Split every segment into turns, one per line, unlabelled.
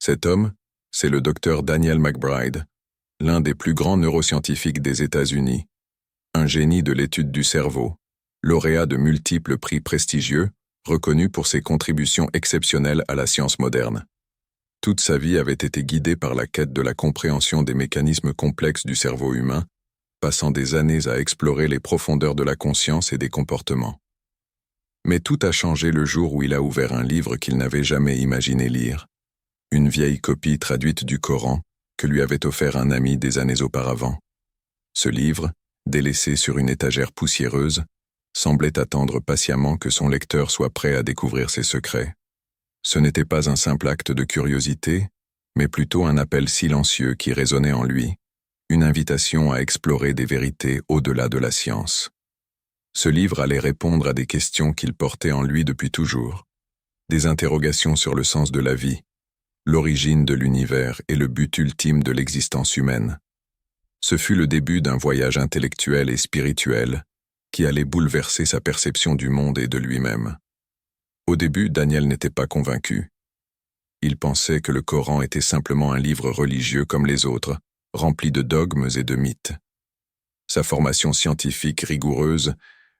Cet homme, c'est le docteur Daniel McBride, l'un des plus grands neuroscientifiques des États-Unis, un génie de l'étude du cerveau, lauréat de multiples prix prestigieux, reconnu pour ses contributions exceptionnelles à la science moderne. Toute sa vie avait été guidée par la quête de la compréhension des mécanismes complexes du cerveau humain, passant des années à explorer les profondeurs de la conscience et des comportements. Mais tout a changé le jour où il a ouvert un livre qu'il n'avait jamais imaginé lire, une vieille copie traduite du Coran que lui avait offert un ami des années auparavant. Ce livre, délaissé sur une étagère poussiéreuse, semblait attendre patiemment que son lecteur soit prêt à découvrir ses secrets. Ce n'était pas un simple acte de curiosité, mais plutôt un appel silencieux qui résonnait en lui, une invitation à explorer des vérités au-delà de la science. Ce livre allait répondre à des questions qu'il portait en lui depuis toujours, des interrogations sur le sens de la vie, l'origine de l'univers et le but ultime de l'existence humaine. Ce fut le début d'un voyage intellectuel et spirituel qui allait bouleverser sa perception du monde et de lui-même. Au début, Daniel n'était pas convaincu. Il pensait que le Coran était simplement un livre religieux comme les autres, rempli de dogmes et de mythes. Sa formation scientifique rigoureuse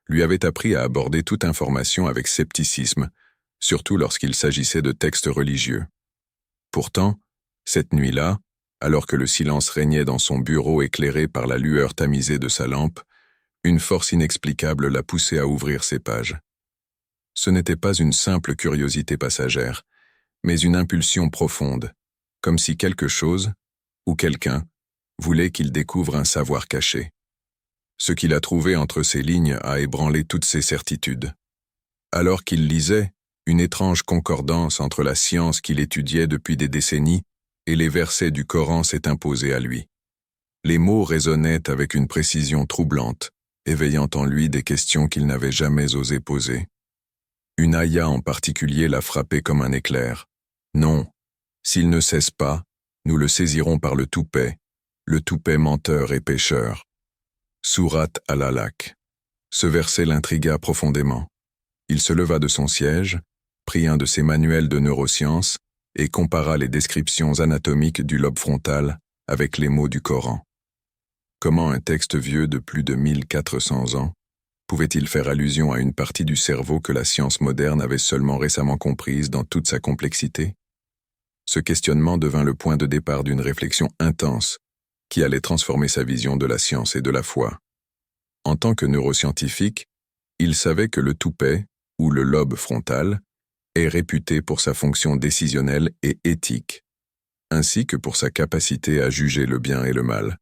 lui avait appris à aborder toute information avec scepticisme, surtout lorsqu'il s'agissait de textes religieux. Pourtant, cette nuit-là, alors que le silence régnait dans son bureau éclairé par la lueur tamisée de sa lampe, une force inexplicable l'a poussé à ouvrir ses pages. Ce n'était pas une simple curiosité passagère, mais une impulsion profonde, comme si quelque chose, ou quelqu'un, voulait qu'il découvre un savoir caché. Ce qu'il a trouvé entre ces lignes a ébranlé toutes ses certitudes. Alors qu'il lisait, une étrange concordance entre la science qu'il étudiait depuis des décennies et les versets du Coran s'est imposée à lui. Les mots résonnaient avec une précision troublante, éveillant en lui des questions qu'il n'avait jamais osé poser. Une aïa en particulier l'a frappé comme un éclair. Non, s'il ne cesse pas, nous le saisirons par le toupet menteur et pécheur. Sourate Al-Alaq. Ce verset l'intrigua profondément. Il se leva de son siège, prit un de ses manuels de neurosciences et compara les descriptions anatomiques du lobe frontal avec les mots du Coran. Comment un texte vieux de plus de 1400 ans pouvait-il faire allusion à une partie du cerveau que la science moderne avait seulement récemment comprise dans toute sa complexité? Ce questionnement devint le point de départ d'une réflexion intense qui allait transformer sa vision de la science et de la foi. En tant que neuroscientifique, il savait que le toupet, ou le lobe frontal, est réputé pour sa fonction décisionnelle et éthique, ainsi que pour sa capacité à juger le bien et le mal.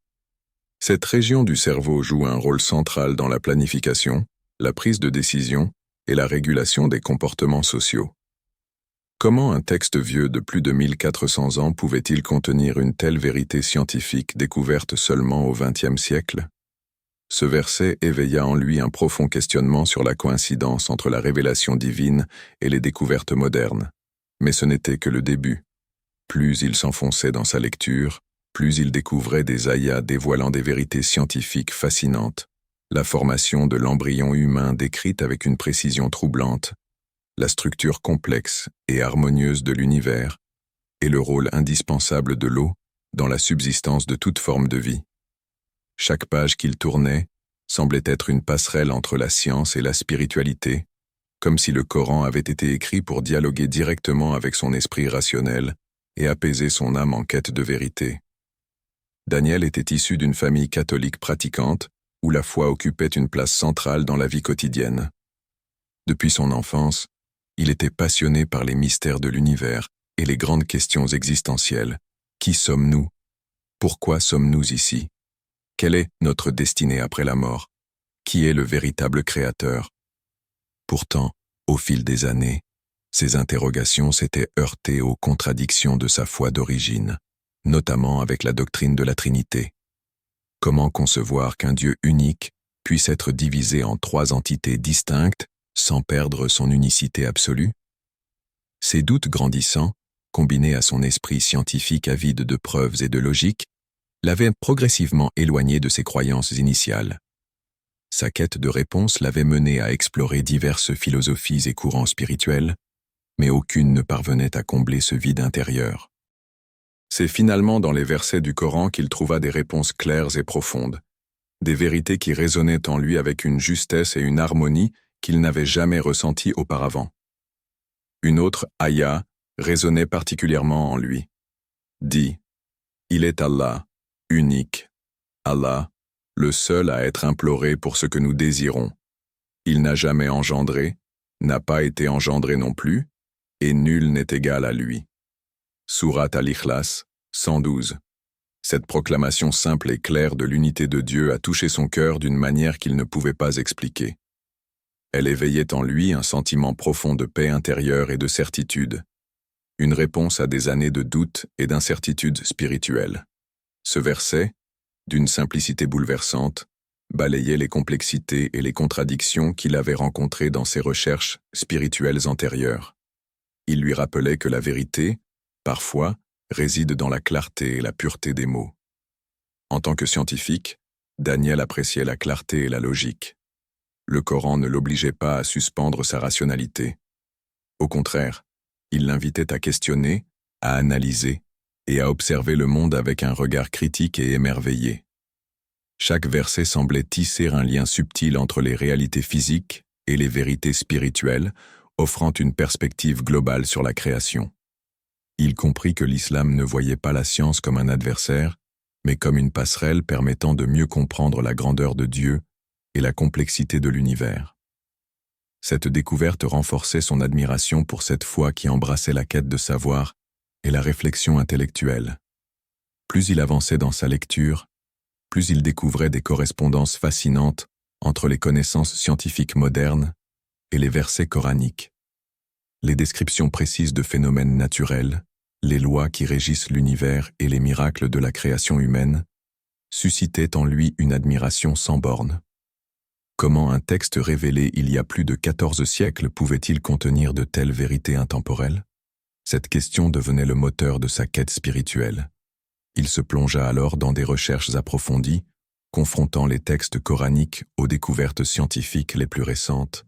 Cette région du cerveau joue un rôle central dans la planification, la prise de décision et la régulation des comportements sociaux. Comment un texte vieux de plus de 1400 ans pouvait-il contenir une telle vérité scientifique découverte seulement au XXe siècle? Ce verset éveilla en lui un profond questionnement sur la coïncidence entre la révélation divine et les découvertes modernes. Mais ce n'était que le début. Plus il s'enfonçait dans sa lecture, plus il découvrait des ayats dévoilant des vérités scientifiques fascinantes, la formation de l'embryon humain décrite avec une précision troublante, la structure complexe et harmonieuse de l'univers, et le rôle indispensable de l'eau dans la subsistance de toute forme de vie. Chaque page qu'il tournait semblait être une passerelle entre la science et la spiritualité, comme si le Coran avait été écrit pour dialoguer directement avec son esprit rationnel et apaiser son âme en quête de vérité. Daniel était issu d'une famille catholique pratiquante, où la foi occupait une place centrale dans la vie quotidienne. Depuis son enfance, il était passionné par les mystères de l'univers et les grandes questions existentielles. Qui sommes-nous? Pourquoi sommes-nous ici? Quelle est notre destinée après la mort? Qui est le véritable créateur? Pourtant, au fil des années, ces interrogations s'étaient heurtées aux contradictions de sa foi d'origine, notamment avec la doctrine de la Trinité. Comment concevoir qu'un Dieu unique puisse être divisé en 3 entités distinctes sans perdre son unicité absolue? Ces doutes grandissants, combinés à son esprit scientifique avide de preuves et de logique, l'avaient progressivement éloigné de ses croyances initiales. Sa quête de réponse l'avait mené à explorer diverses philosophies et courants spirituels, mais aucune ne parvenait à combler ce vide intérieur. C'est finalement dans les versets du Coran qu'il trouva des réponses claires et profondes, des vérités qui résonnaient en lui avec une justesse et une harmonie qu'il n'avait jamais ressenties auparavant. Une autre ayah résonnait particulièrement en lui. Dit, « Il est Allah, unique, Allah, le seul à être imploré pour ce que nous désirons. Il n'a jamais engendré, n'a pas été engendré non plus, et nul n'est égal à lui. » Surat Al-Ikhlas, 112. Cette proclamation simple et claire de l'unité de Dieu a touché son cœur d'une manière qu'il ne pouvait pas expliquer. Elle éveillait en lui un sentiment profond de paix intérieure et de certitude, une réponse à des années de doute et d'incertitude spirituelle. Ce verset, d'une simplicité bouleversante, balayait les complexités et les contradictions qu'il avait rencontrées dans ses recherches spirituelles antérieures. Il lui rappelait que la vérité, parfois, réside dans la clarté et la pureté des mots. En tant que scientifique, Daniel appréciait la clarté et la logique. Le Coran ne l'obligeait pas à suspendre sa rationalité. Au contraire, il l'invitait à questionner, à analyser et à observer le monde avec un regard critique et émerveillé. Chaque verset semblait tisser un lien subtil entre les réalités physiques et les vérités spirituelles, offrant une perspective globale sur la création. Il comprit que l'islam ne voyait pas la science comme un adversaire, mais comme une passerelle permettant de mieux comprendre la grandeur de Dieu et la complexité de l'univers. Cette découverte renforçait son admiration pour cette foi qui embrassait la quête de savoir et la réflexion intellectuelle. Plus il avançait dans sa lecture, plus il découvrait des correspondances fascinantes entre les connaissances scientifiques modernes et les versets coraniques. Les descriptions précises de phénomènes naturels, les lois qui régissent l'univers et les miracles de la création humaine suscitaient en lui une admiration sans bornes. Comment un texte révélé il y a plus de 14 siècles pouvait-il contenir de telles vérités intemporelles? Cette question devenait le moteur de sa quête spirituelle. Il se plongea alors dans des recherches approfondies, confrontant les textes coraniques aux découvertes scientifiques les plus récentes,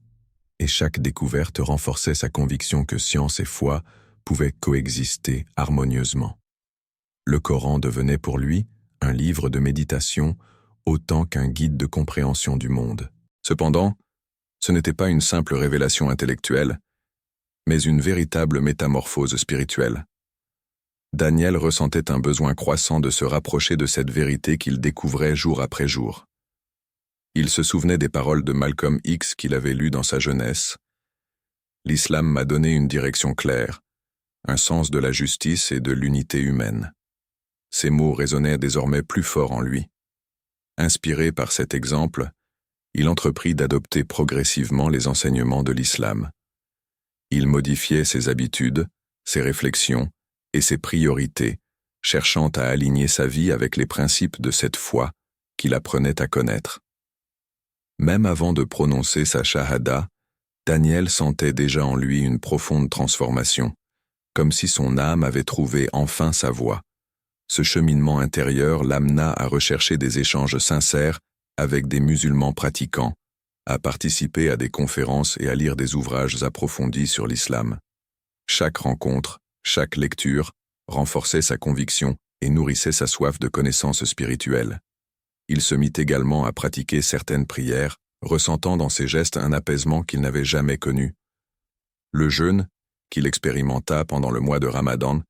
et chaque découverte renforçait sa conviction que science et foi pouvaient coexister harmonieusement. Le Coran devenait pour lui un livre de méditation autant qu'un guide de compréhension du monde. Cependant, ce n'était pas une simple révélation intellectuelle, mais une véritable métamorphose spirituelle. Daniel ressentait un besoin croissant de se rapprocher de cette vérité qu'il découvrait jour après jour. Il se souvenait des paroles de Malcolm X qu'il avait lues dans sa jeunesse. « L'islam m'a donné une direction claire, un sens de la justice et de l'unité humaine. » Ces mots résonnaient désormais plus fort en lui. Inspiré par cet exemple, il entreprit d'adopter progressivement les enseignements de l'islam. Il modifiait ses habitudes, ses réflexions et ses priorités, cherchant à aligner sa vie avec les principes de cette foi qu'il apprenait à connaître. Même avant de prononcer sa shahada, Daniel sentait déjà en lui une profonde transformation, comme si son âme avait trouvé enfin sa voie. Ce cheminement intérieur l'amena à rechercher des échanges sincères avec des musulmans pratiquants, à participer à des conférences et à lire des ouvrages approfondis sur l'islam. Chaque rencontre, chaque lecture, renforçait sa conviction et nourrissait sa soif de connaissances spirituelles. Il se mit également à pratiquer certaines prières, ressentant dans ses gestes un apaisement qu'il n'avait jamais connu. Le jeûne, qu'il expérimenta pendant le mois de Ramadan,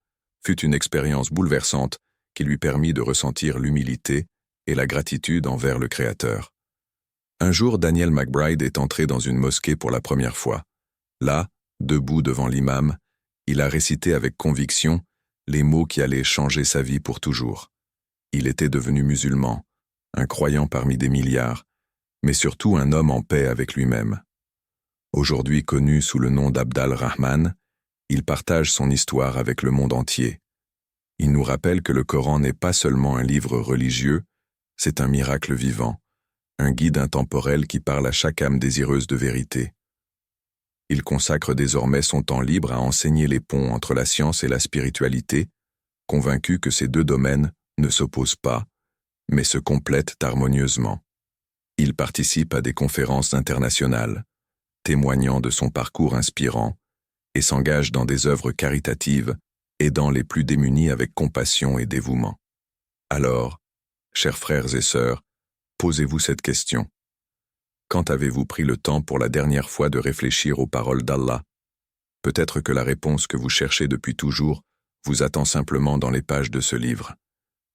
fut une expérience bouleversante qui lui permit de ressentir l'humilité et la gratitude envers le Créateur. Un jour, Daniel McBride est entré dans une mosquée pour la première fois. Là, debout devant l'imam, il a récité avec conviction les mots qui allaient changer sa vie pour toujours. Il était devenu musulman, un croyant parmi des milliards, mais surtout un homme en paix avec lui-même. Aujourd'hui connu sous le nom d'Abdal Rahman, il partage son histoire avec le monde entier. Il nous rappelle que le Coran n'est pas seulement un livre religieux, c'est un miracle vivant, un guide intemporel qui parle à chaque âme désireuse de vérité. Il consacre désormais son temps libre à enseigner les ponts entre la science et la spiritualité, convaincu que ces deux domaines ne s'opposent pas, mais se complètent harmonieusement. Il participe à des conférences internationales, témoignant de son parcours inspirant, et s'engage dans des œuvres caritatives, aidant les plus démunis avec compassion et dévouement. Alors, chers frères et sœurs, posez-vous cette question. Quand avez-vous pris le temps pour la dernière fois de réfléchir aux paroles d'Allah? Peut-être que la réponse que vous cherchez depuis toujours vous attend simplement dans les pages de ce livre.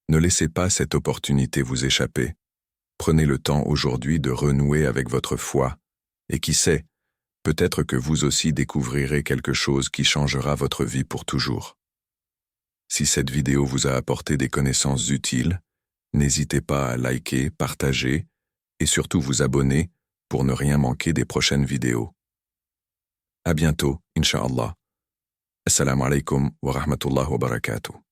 Ne laissez pas cette opportunité vous échapper. Prenez le temps aujourd'hui de renouer avec votre foi, et qui sait, peut-être que vous aussi découvrirez quelque chose qui changera votre vie pour toujours. Si cette vidéo vous a apporté des connaissances utiles, n'hésitez pas à liker, partager et surtout vous abonner pour ne rien manquer des prochaines vidéos. À bientôt, Inch'Allah. Assalamu alaikum wa rahmatullahi wa barakatuh.